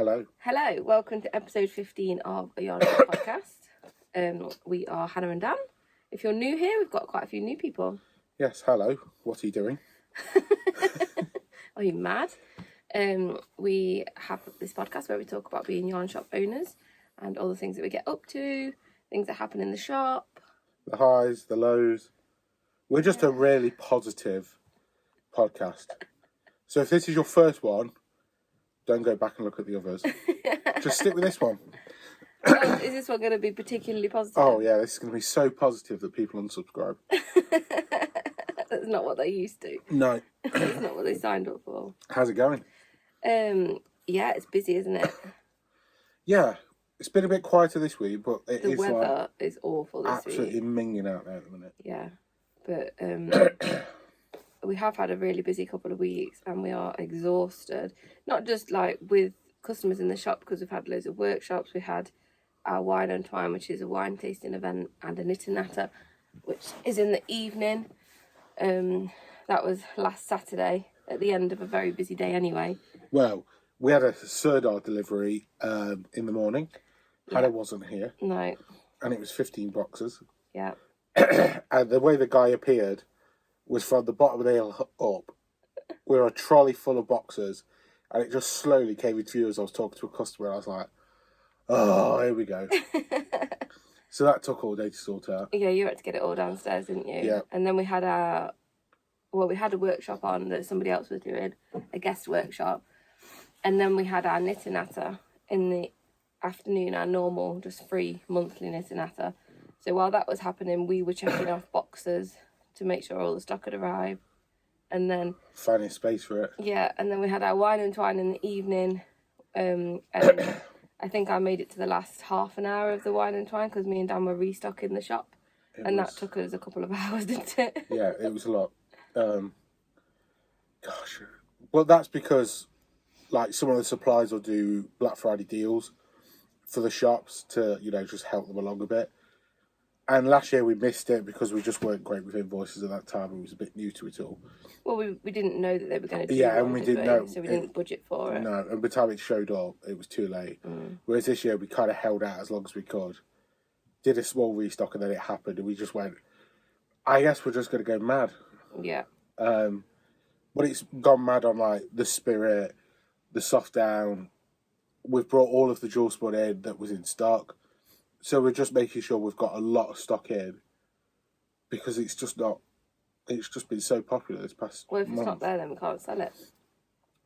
Hello. Hello, welcome to episode 15 of a Yana podcast. We are Hannah and Dan. If you're new here, we've got quite a few new people. Yes, hello. What are you doing? Are you mad? We have this podcast where we talk about being yarn shop owners and all the things that we get up to, things that happen in the shop. The highs, the lows. We're just a really positive podcast. So if this is your first one, don't go back and look at the others. Just stick with this one. Oh, is this one going to be particularly positive? Oh, yeah, this is going to be so positive that people unsubscribe. That's not what they used to. No. It's not what they signed up for. How's it going? Yeah, it's busy, isn't it? Yeah, it's been a bit quieter this week, but The weather is awful this week. Absolutely minging out there at the minute. Yeah, but we have had a really busy couple of weeks and we are exhausted. Not just like with customers in the shop, because we've had loads of workshops. We had our Wine and Twine, which is a wine tasting event, and a knit and natter, which is in the evening. That was last Saturday at the end of a very busy day anyway. Well, we had a Serdar delivery in the morning. Hannah wasn't here. No. And it was 15 boxes. Yeah. And the way the guy appeared was from the bottom of the hill up. We were a trolley full of boxes, and it just slowly came into view as I was talking to a customer, and I was like, oh, here we go. So that took all day to sort out. Yeah, you had to get it all downstairs, didn't you? Yeah. And then we had a workshop on that somebody else was doing, a guest workshop. And then we had our knit and natter in the afternoon, our normal, just free monthly knit and natter. So while that was happening, we were checking off boxes to make sure all the stock had arrived. And then Finding space for it. Yeah, and then we had our Wine and Twine in the evening. And I think I made it to the last half an hour of the Wine and Twine because me and Dan were restocking the shop. That took us a couple of hours, didn't it? Yeah, it was a lot. Gosh. Well, that's because, like, some of the suppliers will do Black Friday deals for the shops to, just help them along a bit. And last year we missed it because we just weren't great with invoices at that time. We was a bit new to it all. Well, we didn't know that they were going to do Yeah, and we didn't know. So we didn't budget for it. No, and by the time it showed up, it was too late. Whereas this year we kind of held out as long as we could. Did a small restock and then it happened and we just went, I guess we're just going to go mad. Yeah. But it's gone mad on, like, the Spirit, the Soft Down. We've brought all of the jewel spun in that was in stock. So we're just making sure we've got a lot of stock in because it's just been so popular this past Well, if it's month. not there, then we can't sell it.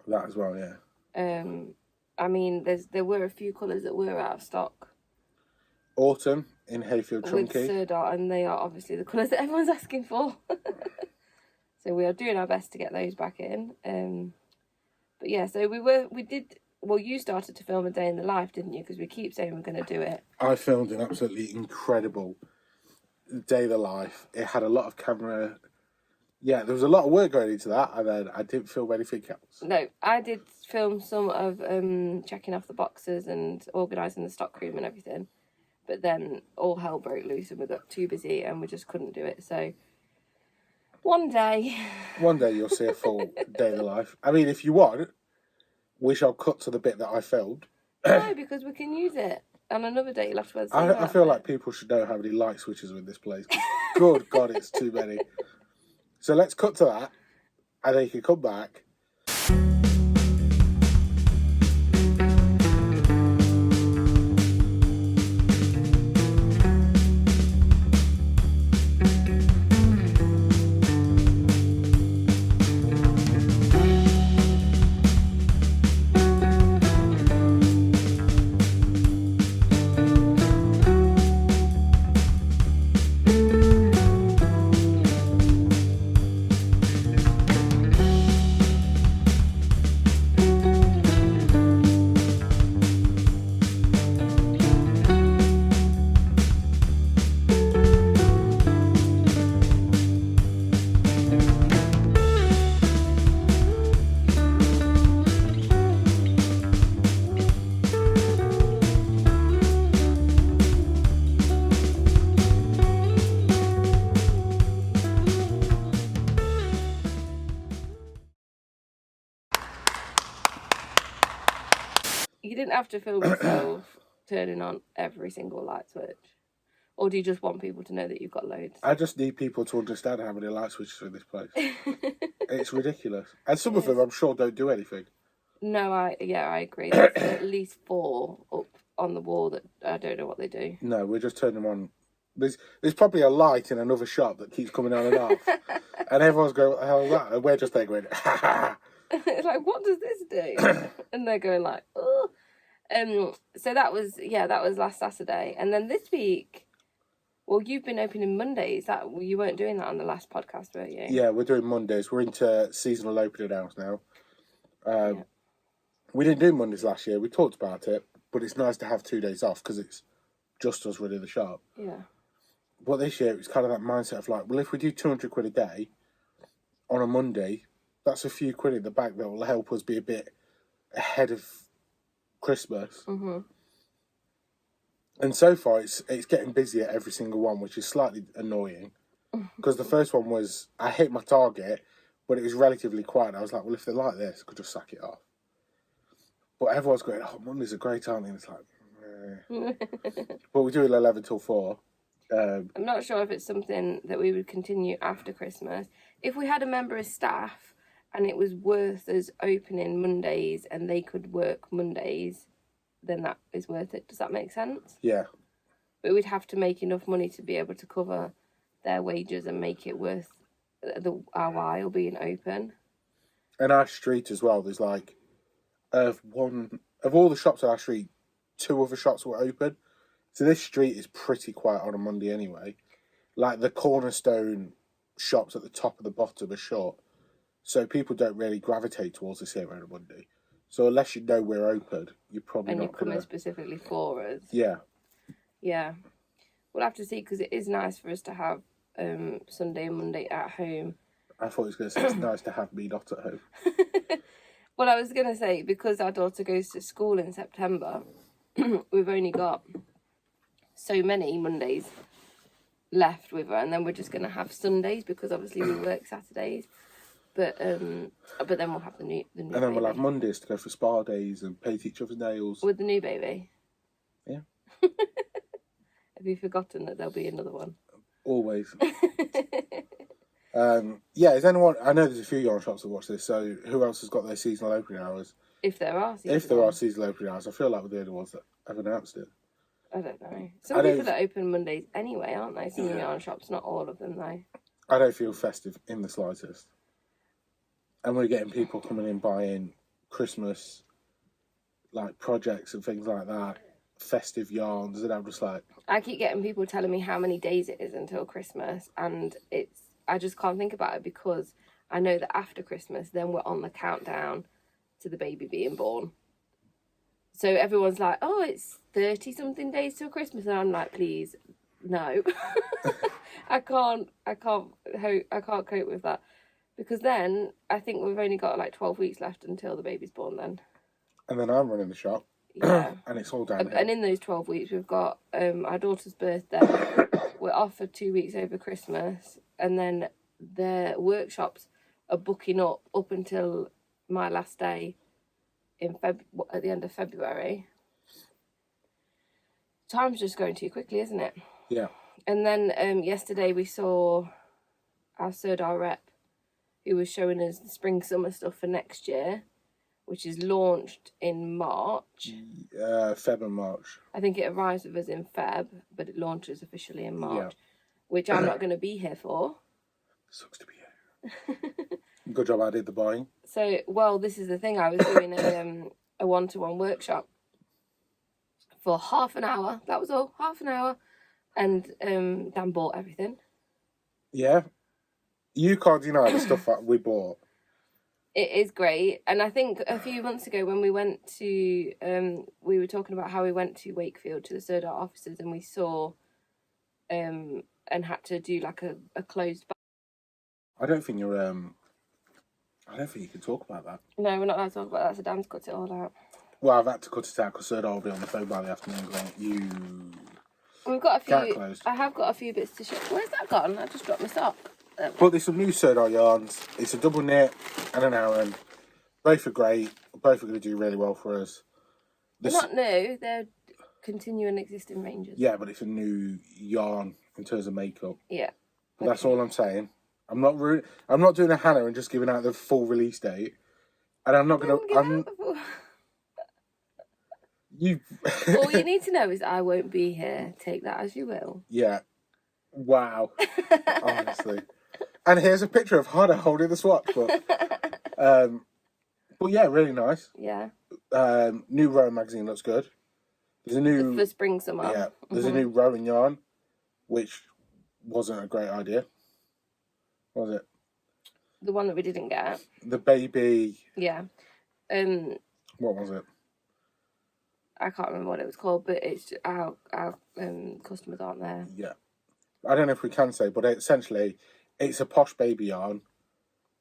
That as well, yeah. I mean, there were a few colours that were out of stock. Autumn in Hayfield With Chunky. Serdar, and they are obviously the colours that everyone's asking for. So we are doing our best to get those back in. But yeah, so we did... Well, you started to film a day in the life, didn't you? Because we keep saying we're going to do it. I filmed an absolutely incredible day in the life. It had a lot of camera. Yeah, there was a lot of work going into that, and then I didn't film anything else. No, I did film some of checking off the boxes and organising the stock room and everything. But then all hell broke loose and we got too busy and we just couldn't do it. So one day you'll see a full day in the life. I mean, if you want, we shall cut to the bit that I filmed. No, because we can use it. On another day, you'll have to wear the same I feel like people should know how many light switches are in this place. Good God, it's too many. So let's cut to that, and then you can come back. You didn't have to film yourself turning on every single light switch. Or do you just want people to know that you've got loads? I just need people to understand how many light switches are in this place. It's ridiculous. And some of them, I'm sure, don't do anything. No, I agree. There's at least 4 up on the wall that I don't know what they do. No, we're just turning them on. There's probably a light in another shop that keeps coming on and off. And everyone's going, what the hell is that? And we're just there going, ha ha. Like, what does this do? And they're going like, oh. So that was last Saturday. And then this week, well, you've been opening Mondays. You weren't doing that on the last podcast, were you? Yeah, we're doing Mondays. We're into seasonal opening hours now. We didn't do Mondays last year. We talked about it, but it's nice to have 2 days off because it's just us running the shop. Yeah. But this year, it's kind of that mindset of like, well, if we do 200 quid a day on a Monday, that's a few quid in the bank that will help us be a bit ahead of Christmas. Mm-hmm. And so far, it's getting busier every single one, which is slightly annoying. Because the first one was, I hit my target, but it was relatively quiet. I was like, well, if they're like this, I could just sack it off. But everyone's going, oh, Mondays are great, aren't they? And it's like, But we do it 11 till 4. I'm not sure if it's something that we would continue after Christmas. If we had a member of staff and it was worth us opening Mondays and they could work Mondays, then that is worth it. Does that make sense? Yeah. But we'd have to make enough money to be able to cover their wages and make it worth our while being open. And our street as well, there's like, of all the shops on our street, 2 other shops were open. So this street is pretty quiet on a Monday anyway. Like the cornerstone shops at the top and the bottom are shut. So people don't really gravitate towards us here on a Monday. So unless you know we're open, you're probably and not you're coming specifically for us. Yeah. Yeah. We'll have to see, because it is nice for us to have Sunday and Monday at home. I thought it was going to say it's nice to have me not at home. Well, I was going to say, because our daughter goes to school in September, we've only got so many Mondays left with her, and then we're just going to have Sundays because obviously we work Saturdays. But then we'll have the new and then baby. we'll have Mondays to go for spa days and paint each other's nails. With the new baby? Yeah. Have you forgotten that there'll be another one? Always. Yeah, is anyone... I know there's a few yarn shops that watch this, so who else has got their seasonal opening hours? If there are seasonal opening hours, I feel like we're the only ones that have announced it. I don't know. Some people that open Mondays anyway, aren't they? Some yarn shops, not all of them though. I don't feel festive in the slightest. And we're getting people coming in buying Christmas like projects and things like that, festive yarns, and I'm just like... I keep getting people telling me how many days it is until Christmas, and I just can't think about it because I know that after Christmas, then we're on the countdown to the baby being born. So everyone's like, oh, it's 30-something days till Christmas, and I'm like, please, no. I can't cope with that. Because then I think we've only got like 12 weeks left until the baby's born then. And then I'm running the shop. Yeah. And it's all downhill. And in those 12 weeks, we've got our daughter's birthday. We're off for 2 weeks over Christmas. And then the workshops are booking up until my last day at the end of February. Time's just going too quickly, isn't it? Yeah. And then yesterday we saw our Sirdar rep, who was showing us the spring-summer stuff for next year, which is launched in March. Feb and March. I think it arrives with us in Feb, but it launches officially in March, which I'm not going to be here for. Sucks to be here. Good job I did the buying. So, well, this is the thing. I was doing a one-to-one workshop for half an hour. That was all, half an hour. And Dan bought everything. Yeah. You can't deny the stuff that we bought. It is great. And I think a few months ago when we went to, we were talking about how we went to Wakefield to the Sirdar offices and we saw and had to do like a closed back. I don't think you can talk about that. No, we're not allowed to talk about that, so Dan's cut it all out. Well, I've had to cut it out because Sirdar will be on the phone by the afternoon going, We've got a few. closed. I have got a few bits to show. Where's that gone? I just dropped my sock. But there's some new Sirdar yarns. It's a double knit and an Aran. Both are great. Both are going to do really well for us. They're not new. They're continuing existing ranges. Yeah, but it's a new yarn in terms of makeup. Yeah. But that's all I'm saying. I'm not doing a Hannah and just giving out the full release date. And I'm not going to... All you need to know is I won't be here. Take that as you will. Yeah. Wow. Honestly. And here's a picture of Hannah holding the swatch book. But yeah, really nice. Yeah. New Rowan magazine looks good. There's a new... For spring, summer. Yeah. There's a new Rowan yarn, which wasn't a great idea. Was it? The one that we didn't get. The baby... Yeah. What was it? I can't remember what it was called, but it's our customers aren't there. Yeah. I don't know if we can say, but essentially, it's a posh baby yarn,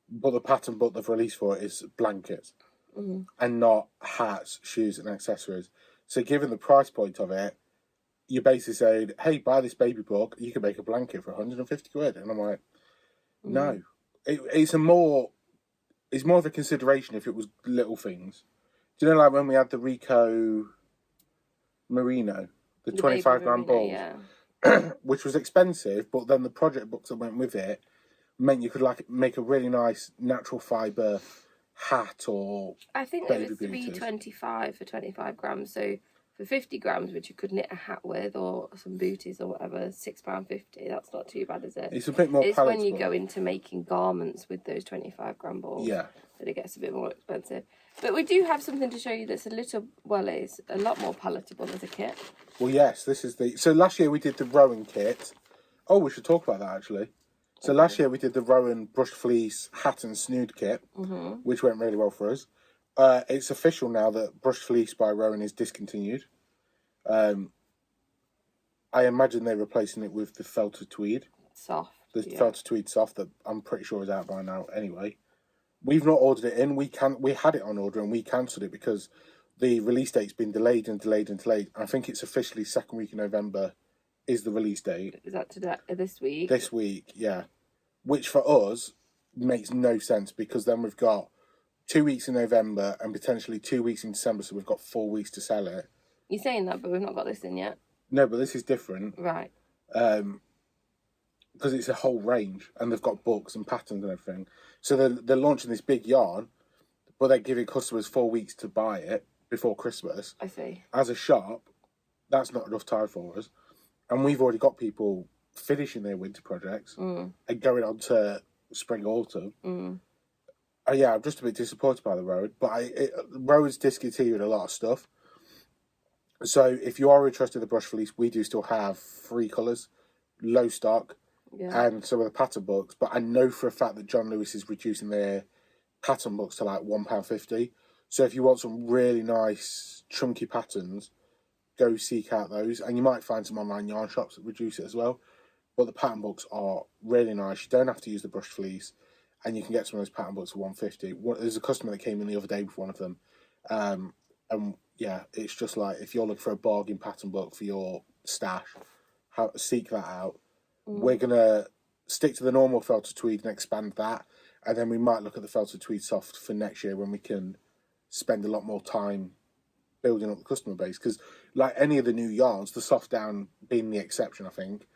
but the pattern book they've released for it is blankets and not hats, shoes, and accessories. So, given the price point of it, you basically saying, hey, buy this baby book, you can make a blanket for 150 quid. And I'm like, no. It's more of a consideration if it was little things. Do you know, like when we had the Rico Merino, the 25 gram balls, which was expensive, but then the project books that went with it meant you could like make a really nice natural fibre hat or... I think they were $3.25 for 25 grams, so for 50 grams, which you could knit a hat with or some booties or whatever, £6.50. That's not too bad, is it? It's a bit more palatable. It's when you go into making garments with those 25 gram balls that it gets a bit more expensive. But we do have something to show you that's it's a lot more palatable as a kit. Well, yes, this is the... So last year we did the Rowan kit. Oh, we should talk about that, actually. So last year we did the Rowan brushed fleece hat and snood kit, which went really well for us. It's official now that brushed fleece by Rowan is discontinued. I imagine they're replacing it with the felted tweed. Soft. The felted tweed soft that I'm pretty sure is out by now anyway. We've not ordered it in. We had it on order and we cancelled it because the release date's been delayed and delayed and delayed. I think it's officially second week in November is the release date. Is that today? This week? This week, yeah. Which for us makes no sense because then we've got 2 weeks in November and potentially 2 weeks in December, so we've got 4 weeks to sell it. You're saying that, but we've not got this in yet. No, but this is different. Right. Because it's a whole range and they've got books and patterns and everything. So they're launching this big yarn, but they're giving customers 4 weeks to buy it before Christmas. I see. As a shop, that's not enough time for us. And we've already got people finishing their winter projects and going on to spring, autumn. Yeah, I'm just a bit disappointed by the Rowan. But Rowan's discontinued a lot of stuff. So if you are interested in the brush fleece, we do still have 3 colours, low stock, and some of the pattern books. But I know for a fact that John Lewis is reducing their pattern books to like £1.50. So if you want some really nice chunky patterns, go seek out those. And you might find some online yarn shops that reduce it as well. But the pattern books are really nice. You don't have to use the brushed fleece. And you can get some of those pattern books for £1.50. There's a customer that came in the other day with one of them. And yeah, it's just like, if you're looking for a bargain pattern book for your stash, seek that out. We're going to stick to the normal felted tweed and expand that. And then we might look at the felted tweed soft for next year when we can spend a lot more time building up the customer base. Because like any of the new yarns, the soft down being the exception, I think,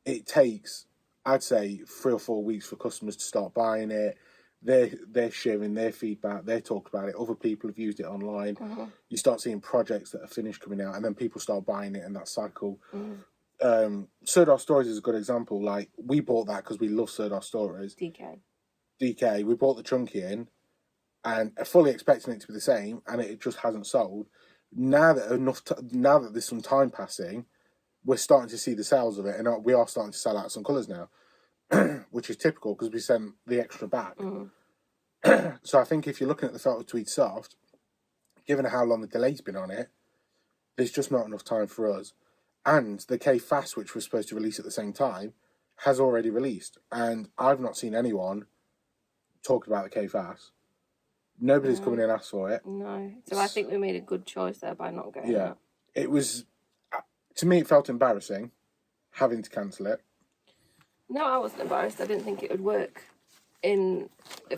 it takes, I'd say, 3 or 4 weeks for customers to start buying it. They're sharing their feedback. They talk about it. Other people have used it online. You start seeing projects that are finished coming out, and then people start buying it, and that cycle. Serdar Stories is a good example. Like, we bought that because we love Serdar Stories. DK. We bought the chunky in, and fully expecting it to be the same, and it just hasn't sold. Now that there's some time passing, we're starting to see the sales of it, and we are starting to sell out some colours now. Which is typical because we sent the extra back. So I think if you're looking at the felted tweed soft, given how long the delay's been on it, there's just not enough time for us. And the K Fast, which was supposed to release at the same time, has already released. And I've not seen anyone talking about the K Fast. Nobody's coming in and asked for it. No. So I think we made a good choice there by not going. Yeah. It was, to me, it felt embarrassing having to cancel it. No, I wasn't embarrassed. I didn't think it would work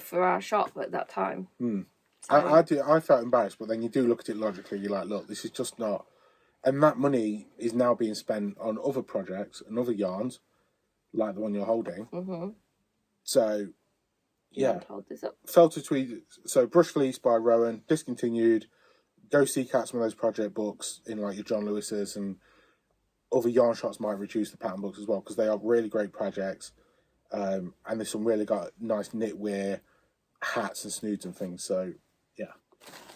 for our shop at that time. So So, I felt embarrassed, but then you do look at it logically. You're like, look, this is just not. And that money is now being spent on other projects and other yarns, like the one you're holding. So, yeah. Hold this up. Felted Tweed. So, Brush Fleece by Rowan, discontinued. Go seek out some of those project books in like your John Lewis's, and other yarn shops might reduce the pattern books as well, because they are really great projects. And there's some really got nice knitwear, hats and snoods and things. So, yeah.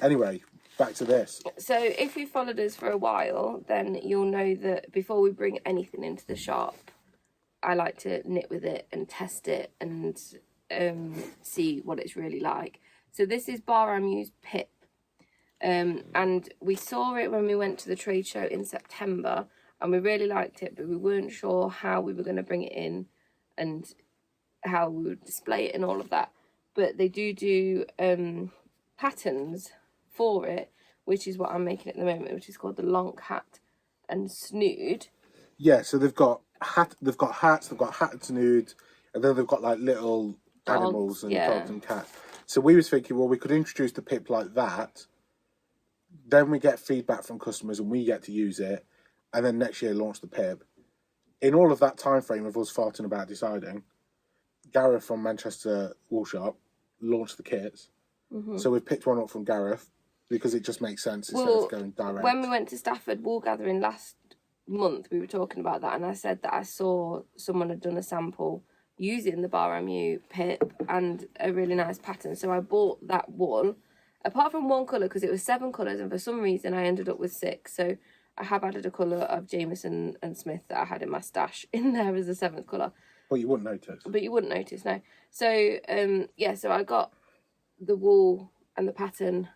Anyway, back to this. So if you followed us for a while, then you'll know that before we bring anything into the shop, I like to knit with it and test it and see what it's really like. So this is Bar-Amu's Pip. And we saw it when we went to the trade show in September, and we really liked it, but we weren't sure how we were going to bring it in and how we would display it and all of that. But they do patterns for it, which is what I'm making at the moment, which is called the Lonk Hat and Snood. Yeah, so they've got hats, they've got hat and snood, and then they've got like little animals and dogs and cats. So we was thinking, well, we could introduce the Pip like that, then we get feedback from customers and we get to use it, and then next year launch the Pip. In all of that time frame of us farting about deciding, Gareth from Manchester Wool Shop launched the kits. So we've picked one up from Gareth because it just makes sense instead of going direct. When we went to Stafford Wool Gathering last month, we were talking about that, and I said that I saw someone had done a sample using the Bar-Amu Pip and a really nice pattern. So I bought that wool, apart from one colour, because it was 7 colours, and for some reason I ended up with 6. So I have added a colour of Jameson and Smith that I had in my stash in there as a 7th colour. But you wouldn't notice. No. So, yeah, so I got the wool and the pattern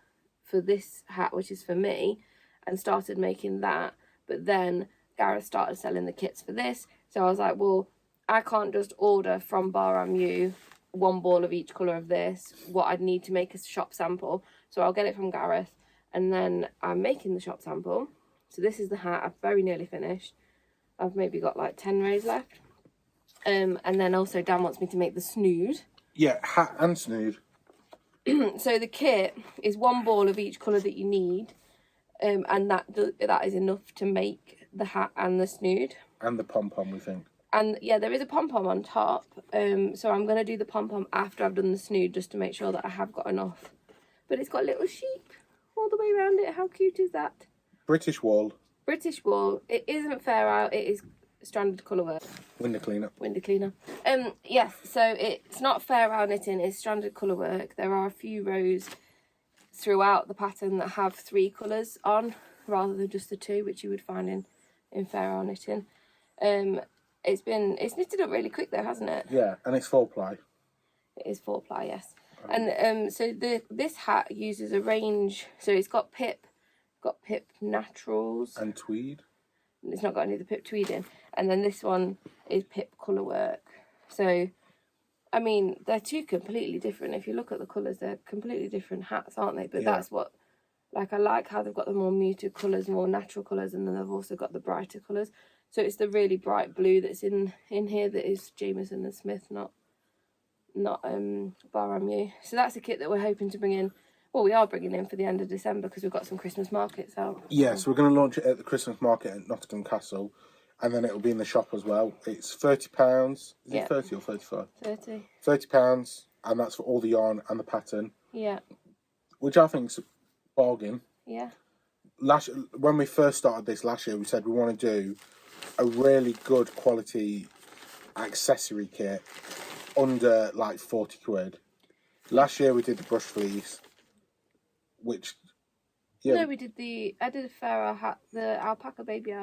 for this hat, which is for me, and started making that. But then Gareth started selling the kits for this. So I was like, well, I can't just order from Bar-Amu 1 ball of each colour of this. What I'd need to make a shop sample. So I'll get it from Gareth, and then I'm making the shop sample. So this is the hat. I've very nearly finished. I've maybe got like 10 rows left. And then also Dan wants me to make the snood. Yeah, hat and snood. So the kit is 1 ball of each colour that you need, and that is enough to make the hat and the snood. And the pom-pom, we think. And yeah, there is a pom-pom on top, so I'm going to do the pom-pom after I've done the snood, just to make sure that I have got enough. But it's got little sheep all the way around it. How cute is that? British wool. British wool. It isn't fair out, it is standard colour work. Window cleaner. Yes, so it's not fair round knitting, it's standard colour work. There are a few rows throughout the pattern that have 3 colours on, rather than just the 2, which you would find in fair round knitting. It's knitted up really quick though, hasn't it? Yeah, and it's 4-ply. It is 4-ply, yes. And so this hat uses a range, so it's got Pip Naturals. And tweed. It's not got any of the Pip tweed in. And then this one is Pip colour work. So, I mean, they're 2 completely different. If you look at the colours, they're completely different hats, aren't they? But that's what, like, I like how they've got the more muted colours, more natural colours, and then they've also got the brighter colours. So it's the really bright blue that's in here that is Jameson and Smith, not Bar-Amu. So that's a kit that we're hoping to bring in. Well, we are bringing in for the end of December because we've got some Christmas markets out. Yeah, so we're going to launch it at the Christmas market at Nottingham Castle, and then it'll be in the shop as well. It's £30. Is it 30 or 35? 30. £30, and that's for all the yarn and the pattern. Yeah. Which I think's a bargain. Yeah. When we first started this last year, we said we want to do a really good quality accessory kit under like 40 quid. Last year we did the brush fleece, which No, I did a Pharaoh hat, the alpaca baby,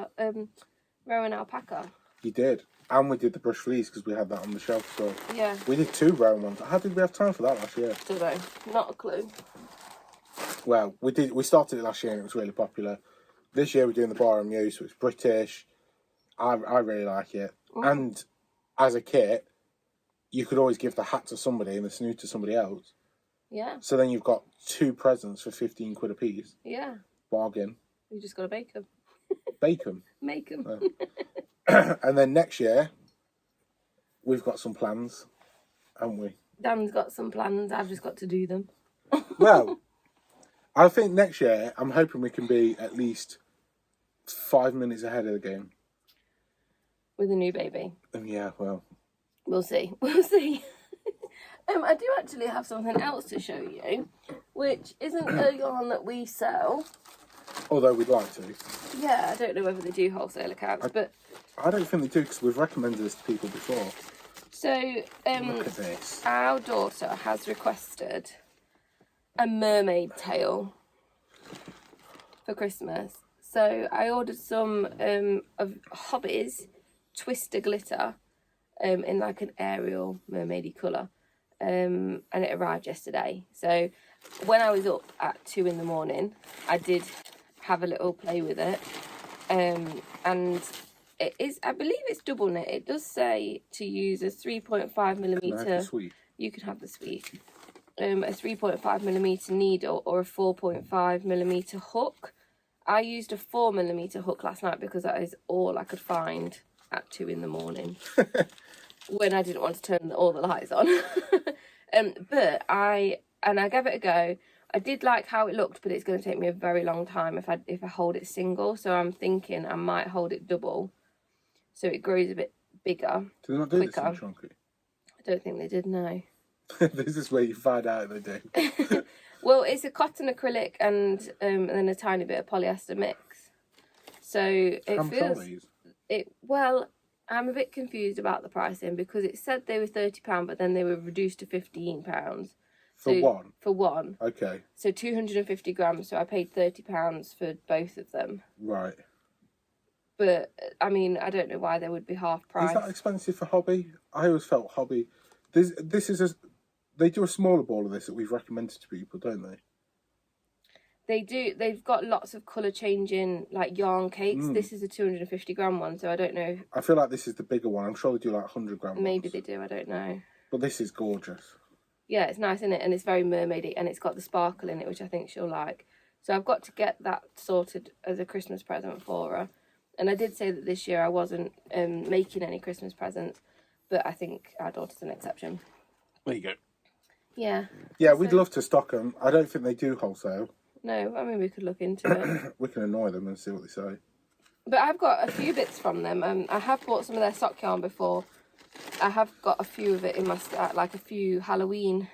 Rowan alpaca. You did. And we did the brush fleece because we had that on the shelf. So yeah. We did 2 Rowan ones. How did we have time for that last year? Don't know. Not a clue. Well, we started it last year and it was really popular. This year we're doing the Bar-Amu, so it's British. I really like it. And as a kit, you could always give the hat to somebody and the snood to somebody else. Yeah. So then you've got 2 presents for 15 quid a piece. Yeah. Bargain. You just got to bake them. Bake them. Make them. And then next year, we've got some plans, haven't we? Dan's got some plans. I've just got to do them. Well, I think next year, I'm hoping we can be at least 5 minutes ahead of the game. With a new baby. Yeah, well. We'll see. We'll see. I do actually have something else to show you, which isn't a yarn that we sell. Although we'd like to. Yeah, I don't know whether they do wholesale accounts, but... I don't think they do, because we've recommended this to people before. So, Look at this. Our daughter has requested a mermaid tail for Christmas. So I ordered some of Hobby's Twister Glitter in like an Ariel mermaidy colour. And it arrived yesterday. So when I was up at 2 in the morning, I did have a little play with it. And it is, I believe it's double knit. It does say to use a 3.5mm. You can have the sweet. A 3.5mm needle or a 4.5mm hook. I used a 4mm hook last night because that is all I could find at 2 in the morning when I didn't want to turn all the lights on. But I gave it a go. I did like how it looked, but it's going to take me a very long time if I hold it single. So I'm thinking I might hold it double, so it grows a bit bigger. Do they not do this in Chunky? I don't think they did. No. This is where you find out they do. Well, it's a cotton acrylic and then a tiny bit of polyester mix. So it feels it. Well, I'm a bit confused about the pricing because it said they were £30, but then they were reduced to £15. For one? For one. Okay. So 250 grams, so I paid £30 for both of them. Right. But, I mean, I don't know why they would be half price. Is that expensive for Hobby? I always felt Hobby... This is they do a smaller ball of this that we've recommended to people, don't they? They do. They've got lots of colour changing, like yarn cakes. This is a 250 gram one, so I don't know. I feel like this is the bigger one. I'm sure they do like 100 gram Maybe ones. they do, I don't know. But this is gorgeous. Yeah, it's nice, isn't it? And it's very mermaidy, and it's got the sparkle in it, which I think she'll like. So I've got to get that sorted as a Christmas present for her. And I did say that this year I wasn't making any Christmas presents, but I think our daughter's an exception. There you go. Yeah. Yeah, we'd love to stock them. I don't think they do wholesale. No, I mean, we could look into it. We can annoy them and see what they say. But I've got a few bits from them. I have bought some of their sock yarn before. I have got a few of it in my stash, like a few Halloween.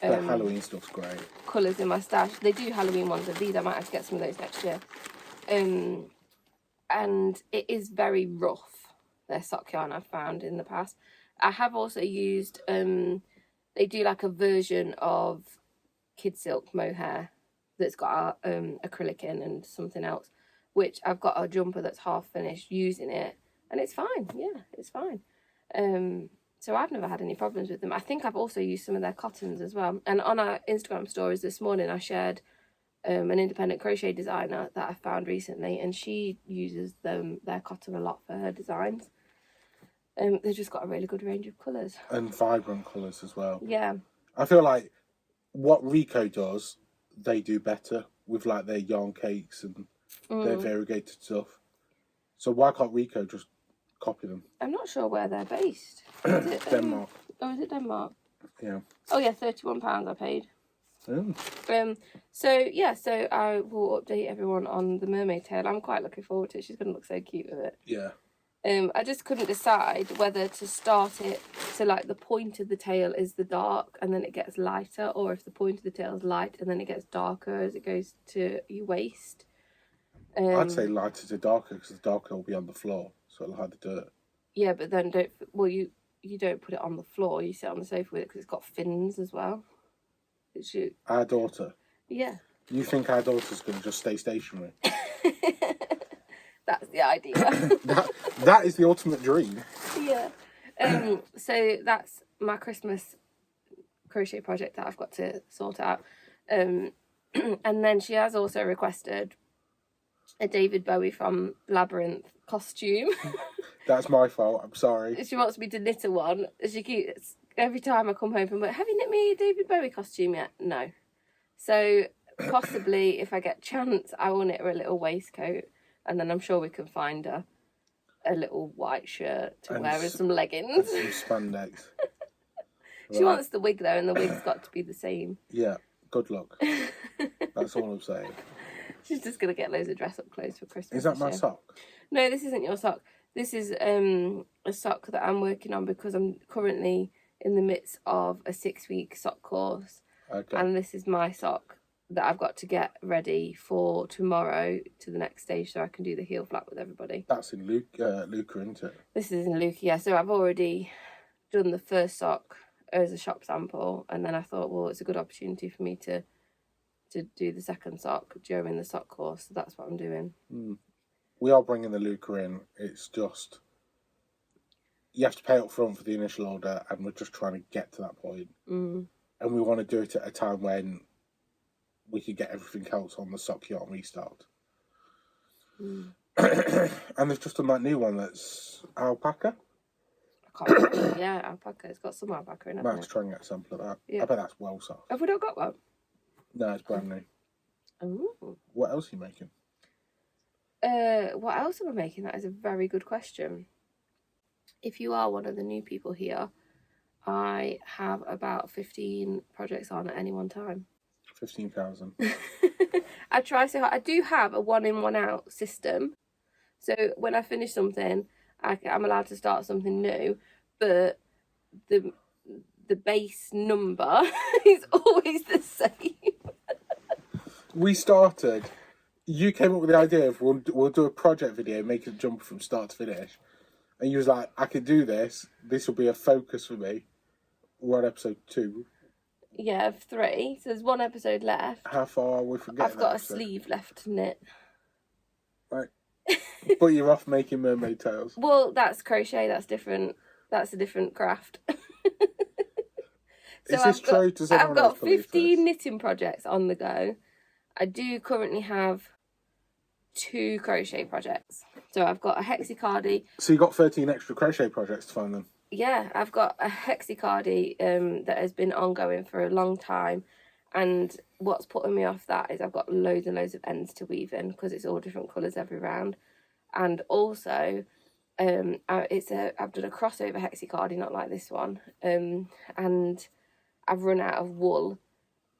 That Halloween stuff's great. Colours in my stash. They do Halloween ones of these. I might have to get some of those next year. And it is very rough, their sock yarn I've found in the past. I have also used, they do like a version of Kid Silk mohair that's got acrylic in and something else, which I've got a jumper that's half finished using it, and it's fine. Yeah, it's fine. So I've never had any problems with them. I think I've also used some of their cottons as well. And on our Instagram stories this morning, I shared an independent crochet designer that I found recently, and she uses their cotton a lot for her designs. They've just got a really good range of colours. And vibrant colours as well. Yeah. I feel like what Rico does, they do better with like their yarn cakes and their variegated stuff. So why can't Rico just copy them? I'm not sure where they're based. Is it, Denmark. Oh, is it Denmark? Yeah. Oh yeah, £31 I paid. Oh. So I will update everyone on the mermaid tail. I'm quite looking forward to it. She's going to look so cute with it. Yeah. I just couldn't decide whether to start it so like the point of the tail is the dark and then it gets lighter, or if the point of the tail is light and then it gets darker as it goes to your waist. I'd say lighter to darker, because the darker will be on the floor, so it'll hide the dirt. Yeah, but then you don't put it on the floor. You sit on the sofa with it because it's got fins as well. Our daughter. Yeah. You think our daughter's going to just stay stationary? That's the idea. that is the ultimate dream. Yeah. So that's my Christmas crochet project that I've got to sort out. And then she has also requested a David Bowie from Labyrinth costume. That's my fault. I'm sorry. She wants me to knit her one. She keeps, every time I come home from work, have you knit me a David Bowie costume yet? No. So possibly, if I get a chance, I will knit her a little waistcoat. And then I'm sure we can find her a little white shirt to wear with some leggings. And some spandex. She wants the wig though, and the wig's got to be the same. Yeah, good luck. That's all I'm saying. She's just going to get loads of dress-up clothes for Christmas. Is that my year. sock? No, this isn't your sock. This is a sock that I'm working on because I'm currently in the midst of a 6-week sock course. Okay. And this is my sock that I've got to get ready for tomorrow to the next stage so I can do the heel flap with everybody. That's in Luca, isn't it? This is in Luca, yeah. So I've already done the first sock as a shop sample, and then I thought, well, it's a good opportunity for me to do the second sock during the sock course. So that's what I'm doing. We are bringing the Luca in. It's just, you have to pay up front for the initial order, and we're just trying to get to that point. And we want to do it at a time when we could get everything else on the sock yarn restocked. And they've just done that new one that's alpaca. I can't remember. Yeah, alpaca. It's got some alpaca in it. Might have to try and get a sample of that. Yeah. I bet that's well soft. Have we not got one? No, it's brand new. Ooh. What else are you making? What else am I making? That is a very good question. If you are one of the new people here, I have about 15 projects on at any one time. 15,000. I try so hard. I do have a 1-in, 1-out system. So when I finish something, I'm allowed to start something new, but the base number is always the same. We started. You came up with the idea of we'll do a project video, make it jump from start to finish, and you was like, I could do this. This will be a focus for me. We're on episode 2. Yeah, of 3. So there's 1 episode left. How far are we from getting I've got a episode? sleeve left to knit. Right. But you're off making mermaid tails. Well, that's crochet. That's different. That's a different craft. Is this true? Does anyone I've got else believe 15 this? knitting projects on the go. I do currently have 2 crochet projects. So I've got a hexicardi. So you got 13 extra crochet projects to find them. Yeah, I've got a hexicardi that has been ongoing for a long time. And what's putting me off that is I've got loads and loads of ends to weave in because it's all different colours every round. And also, I've done a crossover hexicardi, not like this one. And I've run out of wool.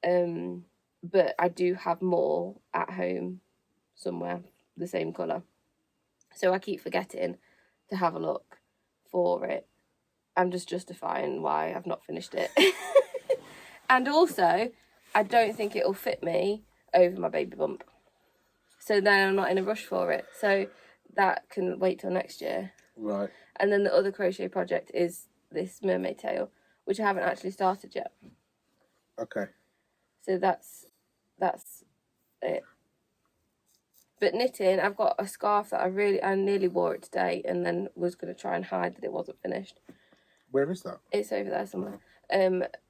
But I do have more at home somewhere, the same colour. So I keep forgetting to have a look for it. I'm just justifying why I've not finished it. And also, I don't think it'll fit me over my baby bump. So then I'm not in a rush for it. So that can wait till next year. Right. And then the other crochet project is this mermaid tail, which I haven't actually started yet. Okay. So that's it. But knitting, I've got a scarf that I nearly wore it today and then was going to try and hide that it wasn't finished. Where is that? It's over there somewhere.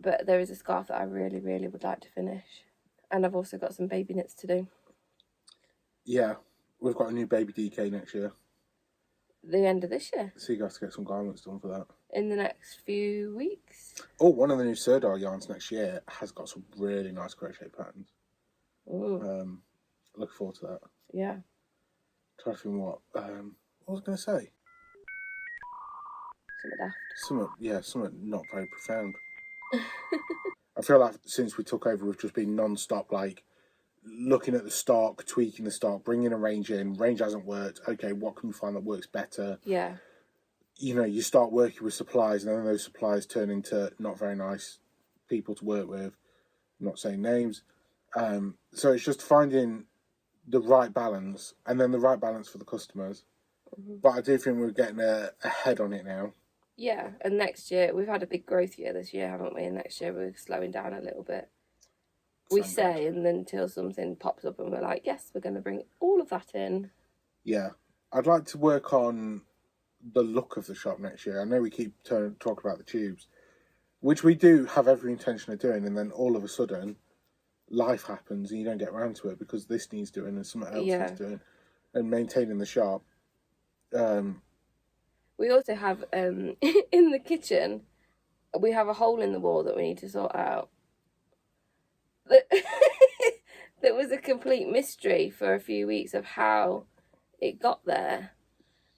But there is a scarf that I really, really would like to finish. And I've also got some baby knits to do. Yeah. We've got a new baby DK next year. The end of this year. So you have to get some garments done for that. In the next few weeks. Oh, one of the new Sirdar yarns next year has got some really nice crochet patterns. Ooh. Look forward to that. Yeah. Trying to think what was I going to say? Something daft. Something not very profound. I feel like since we took over, we've just been non-stop, like, looking at the stock, tweaking the stock, bringing a range in. Range hasn't worked. Okay, what can we find that works better? Yeah. You know, you start working with suppliers, and then those suppliers turn into not very nice people to work with. I'm not saying names. So it's just finding the right balance, and then the right balance for the customers. Mm-hmm. But I do think we're getting ahead on it now. Yeah, and next year, we've had a big growth year this year, haven't we? And next year we're slowing down a little bit. We say, and then until something pops up and we're like, yes, we're going to bring all of that in. Yeah. I'd like to work on the look of the shop next year. I know we keep talking about the tubes, which we do have every intention of doing, and then all of a sudden, life happens and you don't get around to it because this needs doing and something else needs doing, and maintaining the shop. We also have, in the kitchen, we have a hole in the wall that we need to sort out. That was a complete mystery for a few weeks of how it got there.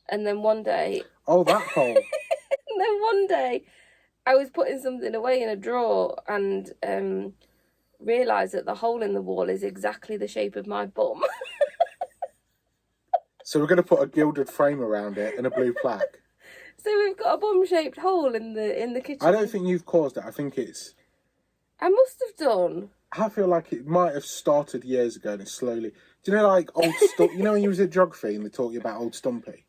And then one day... Oh, that hole! And then one day, I was putting something away in a drawer and realised that the hole in the wall is exactly the shape of my bum. So we're going to put a gilded frame around it and a blue plaque. So we've got a bum-shaped hole in the kitchen. I don't think you've caused it. I think it's... I must have done. I feel like it might have started years ago and it's slowly... Do you know, like, old... you know when you was at geography and they taught you about Old Stumpy?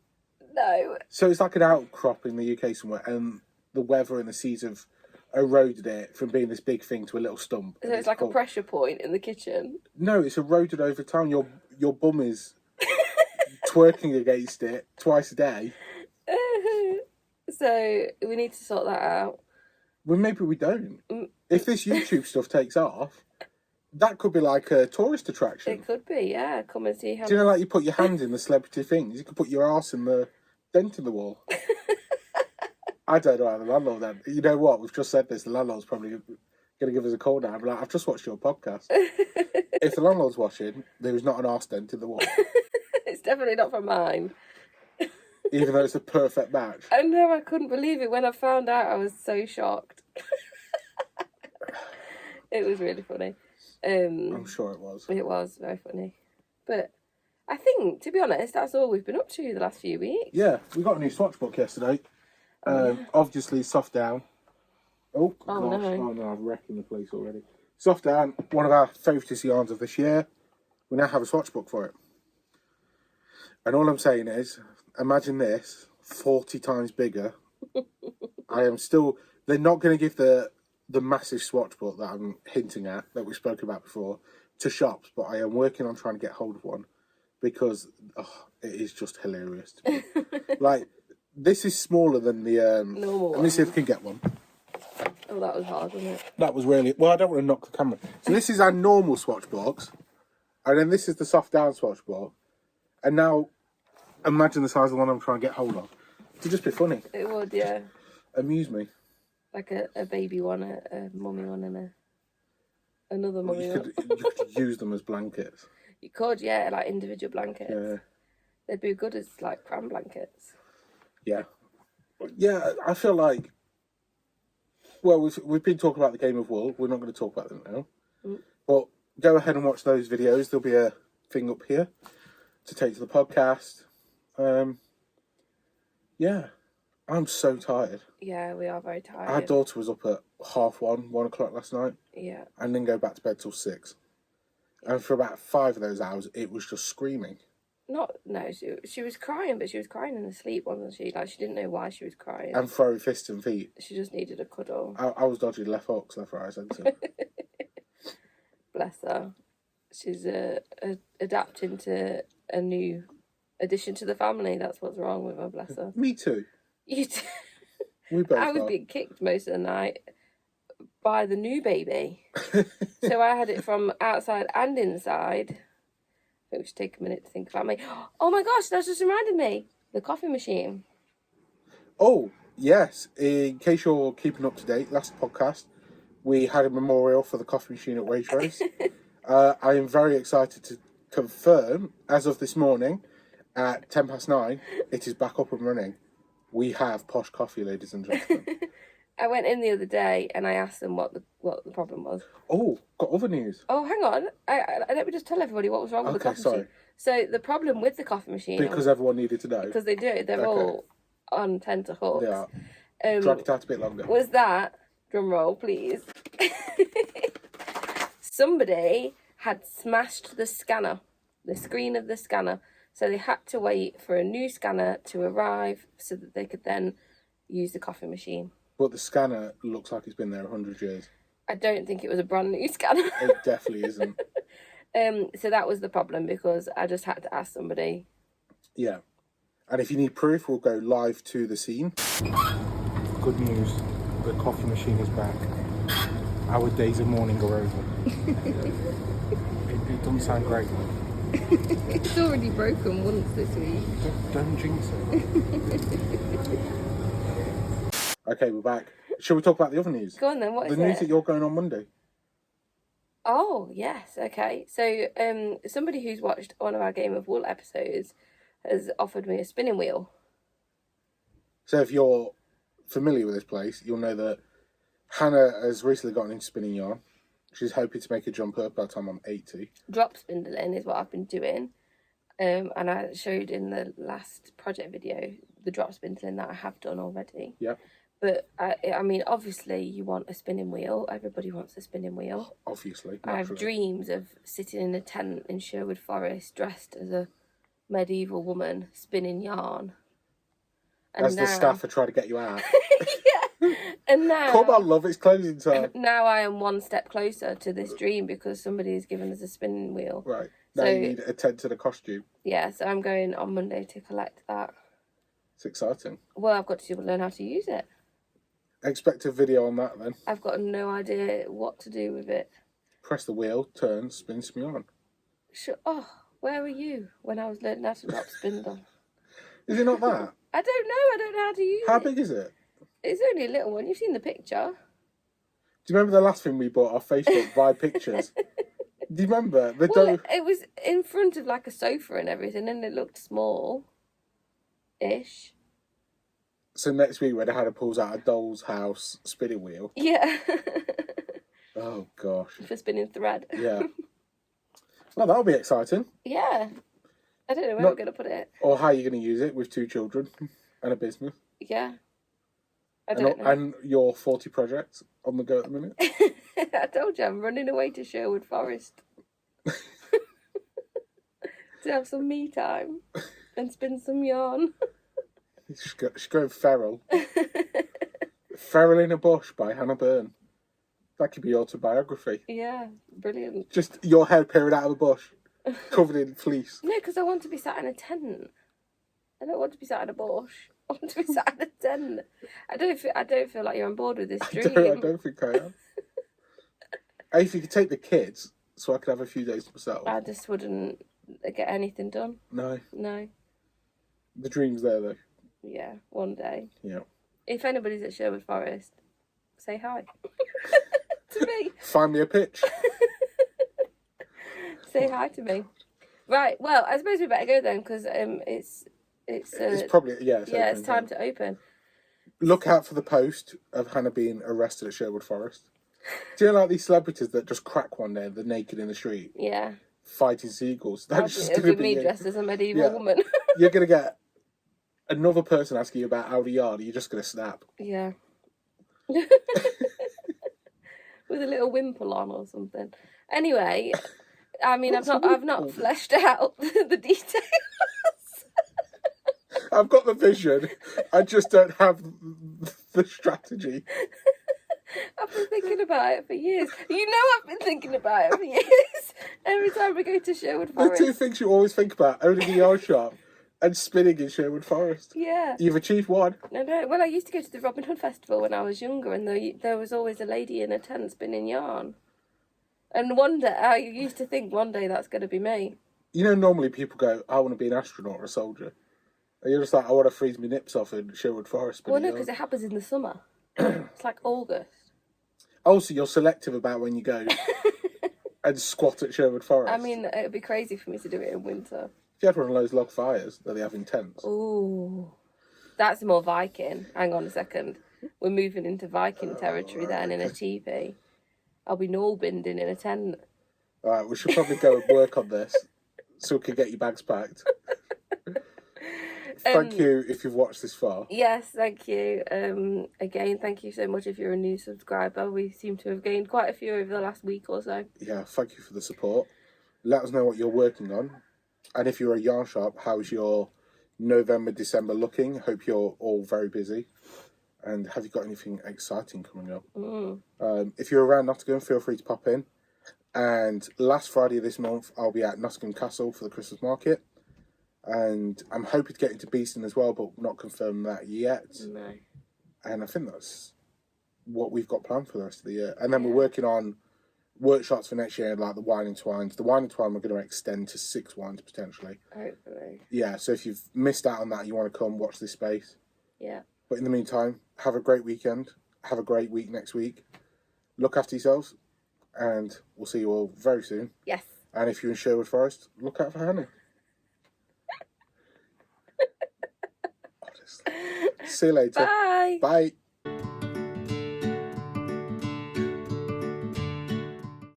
No. So it's like an outcrop in the UK somewhere, and the weather and the seas have eroded it from being this big thing to a little stump. So it's like a pressure point in the kitchen. No, it's eroded over time. Your bum is twerking against it twice a day. So we need to sort that out. Well, maybe we don't. If this YouTube stuff takes off, that could be like a tourist attraction. It could be, yeah. Come and see how... Do you know, like, you put your hand in the celebrity things? You could put your arse in the dent in the wall. I don't know how the landlord then. You know what? We've just said this. The landlord's probably going to give us a call now. I'd be like, I've just watched your podcast. If the landlord's watching, there is not an arse dent in the wall. It's definitely not from mine. Even though it's a perfect match. I know, I couldn't believe it. When I found out, I was so shocked. It was really funny. I'm sure it was. It was very funny. But I think, to be honest, that's all we've been up to the last few weeks. Yeah, we got a new swatch book yesterday. Obviously, Soft Down. Oh, gosh. No. Oh, no, I'm wrecking the place already. Soft Down, one of our favourite yarns of this year. We now have a swatch book for it. And all I'm saying is, imagine this, 40 times bigger. They're not going to give the massive swatch book that I'm hinting at, that we spoke about before, to shops, but I am working on trying to get hold of one because it is just hilarious to me. Like, this is smaller than the... Normal let me see if I can get one. Oh, that was hard, wasn't it? That was really... Well, I don't want to knock the camera. So this is our normal swatch box, and then this is the Soft Down swatch box. And now, imagine the size of the one I'm trying to get hold of. It'd just be funny. It would, yeah. Amuse me. Like a baby one, a mummy one, and another mummy one. You could use them as blankets. You could, yeah, like individual blankets. Yeah. They'd be good as like pram blankets. Yeah. Yeah, I feel like... Well, we've been talking about the Game of Wool. We're not going to talk about them now. But go ahead and watch those videos. There'll be a thing up here to take to the podcast. Yeah. I'm so tired. Yeah, we are very tired. Our daughter was up at 1 o'clock last night. Yeah. And didn't go back to bed till 6. And for about 5 of those hours, it was just screaming. She was crying, but she was crying in her sleep, wasn't she? Like, she didn't know why she was crying. And throwing fists and feet. She just needed a cuddle. I was dodging left hooks, left right, centre. Bless her. She's adapting to a new addition to the family. That's what's wrong with her, bless her. Me too. You too. We both I was are. being kicked most of the night by the new baby. So I had it from outside and inside. I think we should take a minute to think about me. Oh my gosh, that's just reminded me. The coffee machine. Oh, yes. In case you're keeping up to date, last podcast, we had a memorial for the coffee machine at Waitrose. I am very excited to confirm, as of this morning, at 9:10, it is back up and running. We have posh coffee, ladies and gentlemen. I went in the other day and I asked them what the problem was. Oh, got other news. Oh, hang on. Let me just tell everybody what was wrong with the coffee machine. So the problem with the coffee machine... Because everyone needed to know. Because they do. They're all on tenterhooks. They are. Drag it out a bit longer. Was that, drum roll please, somebody had smashed the scanner, the screen of the scanner. So they had to wait for a new scanner to arrive so that they could then use the coffee machine. But the scanner looks like it's been there 100 years. I don't think it was a brand new scanner. It definitely isn't. So that was the problem because I just had to ask somebody. Yeah. And if you need proof, we'll go live to the scene. Good news. The coffee machine is back. Our days of mourning are over. It doesn't sound great. It's already broken once this week. Don't jinx it. Okay, we're back. Shall we talk about the other news? Go on then, what is it? The news that you're going on Monday. Oh, yes, okay. So, somebody who's watched one of our Game of Wool episodes has offered me a spinning wheel. So if you're familiar with this place, you'll know that Hannah has recently gotten into spinning yarn. She's hoping to make a jumper by the time I'm 80. Drop spindling is what I've been doing. And I showed in the last project video the drop spindling that I have done already. Yep. But I mean, obviously, you want a spinning wheel. Everybody wants a spinning wheel. Obviously. I have dreams of sitting in a tent in Sherwood Forest dressed as a medieval woman spinning yarn. And as the staff are trying to get you out. Yeah. And now... Come on, love, it's closing time. Now I am one step closer to this dream because somebody has given us a spinning wheel. Right. Now you need a tent and a costume. Yeah, so I'm going on Monday to collect that. It's exciting. Well, I've got to learn how to use it. Expect a video on that then. I've got no idea what to do with it. Press the wheel, turn, spin some yarn. Sure. Oh, where were you when I was learning how to drop spindle? Is it not that? I don't know. I don't know how to use it. How big is it? It's only a little one. You've seen the picture. Do you remember the last thing we bought off Facebook by pictures? Do you remember? It was in front of like a sofa and everything, and it looked small-ish. So next week when Hannah pulls out a doll's house spinning wheel. Yeah. Oh gosh. For spinning thread. Yeah. Well, that'll be exciting. Yeah. I don't know where we're going to put it. Or how you're going to use it with 2 children and a business. Yeah. I don't know. And your 40 projects on the go at the minute. I told you, I'm running away to Sherwood Forest. To have some me time and spin some yarn. She's going feral. Feral in a Bush by Hannah Byrne. That could be autobiography. Yeah, brilliant. Just your head peering out of a bush, covered in fleece. No, because I want to be sat in a tent. I don't want to be sat in a bush. I want to be sat in a tent. I don't feel like you're on board with this dream. I don't think I am. If you could take the kids, so I could have a few days to myself. I just wouldn't get anything done. No. No. The dream's there though. Yeah, one day. Yeah. If anybody's at Sherwood Forest, say hi. To me. Find me a pitch. Say hi to me. Right, well, I suppose we better go then, because it's probably, it's time to open. Look out for the post of Hannah being arrested at Sherwood Forest. Do you know, like these celebrities that just crack one day, they're naked in the street? Yeah. Fighting seagulls. It'll be me dressed as a medieval woman. You're going to get another person asking you about Audi Yard, you're just going to snap. Yeah. With a little wimple on or something. Anyway, I mean, I've not fleshed out the details. I've got the vision. I just don't have the strategy. I've been thinking about it for years. You know I've been thinking about it for years. Every time we go to Sherwood Forest. The 2 things you always think about, owning a yarn shop and spinning in Sherwood Forest. Yeah. You've achieved one. No. Well, I used to go to the Robin Hood Festival when I was younger, and there was always a lady in a tent spinning yarn. And one day, I used to think one day that's going to be me. You know, normally people go, I want to be an astronaut or a soldier. And you're just like, I want to freeze my nips off in Sherwood Forest. Well, no, because it happens in the summer. It's like August. Also, you're selective about when you go and squat at Sherwood Forest. I mean, it would be crazy for me to do it in winter. If you had one of those log fires that they have in tents. Ooh. That's more Viking. Hang on a second. We're moving into Viking territory then in a teepee. I'll be Norbinding in a tent. Alright, we should probably go and work on this so we can get your bags packed. Thank you if you've watched this far. Yes, thank you. Again, thank you so much if you're a new subscriber. We seem to have gained quite a few over the last week or so. Yeah, thank you for the support. Let us know what you're working on. And if you're a yarn shop, how's your November, December looking? Hope you're all very busy. And have you got anything exciting coming up? If you're around Nottingham, feel free to pop in. And last Friday of this month, I'll be at Nottingham Castle for the Christmas market. And I'm hoping to get into Beeston as well, but not confirmed that yet. No. And I think that's what we've got planned for the rest of the year. And then we're working on workshops for next year, like the wine and twines. The wine and twine we're going to extend to 6 wines potentially. Hopefully. Yeah, so if you've missed out on that, you want to come watch this space. Yeah. But in the meantime, have a great weekend. Have a great week next week. Look after yourselves. And we'll see you all very soon. Yes. And if you're in Sherwood Forest, look out for Hannah. See you later. Bye. Bye.